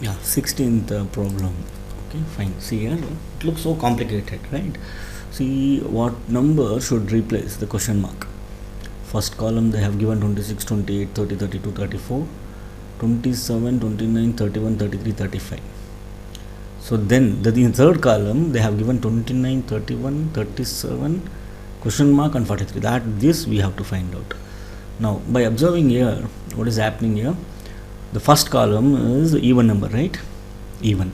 Yeah, 16th problem. Okay, fine. See here, it looks so complicated, right? See what number should replace the question mark. First column they have given 26, 28, 30, 32, 34, 27, 29, 31, 33, 35. So then in third column they have given 29, 31, 37, question mark and 43. This we have to find out. Now by observing here, what is happening here? The first column is even number, right? Even.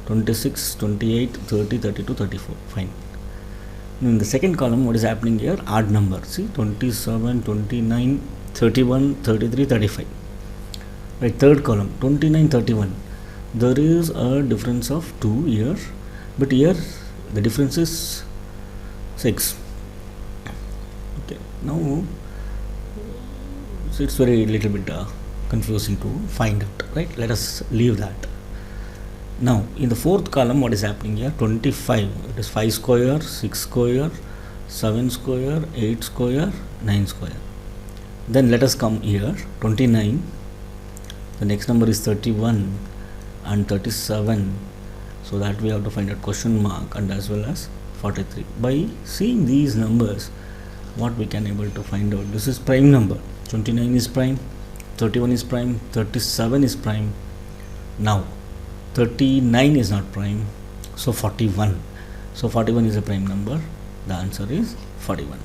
26, 28, 30, 32, 34. Fine. In the second column, what is happening here? Odd number. See, 27, 29, 31, 33, 35. Right. Third column, 29, 31. There is a difference of 2 here, but here the difference is 6. Okay. Now, so it's very little bit confusing to find out, right? Let us leave that. Now in the fourth column, what is happening here? 25, it is 5 square, 6 square, 7 square, 8 square, 9 square. Then let us come here, 29, the next number is 31 and 37, so that we have to find a question mark, and as well as 43. By seeing these numbers, what we can able to find out, this is prime number. 29 is prime, 31 is prime, 37 is prime. Now 39 is not prime, so 41. So 41 is a prime number. The answer is 41.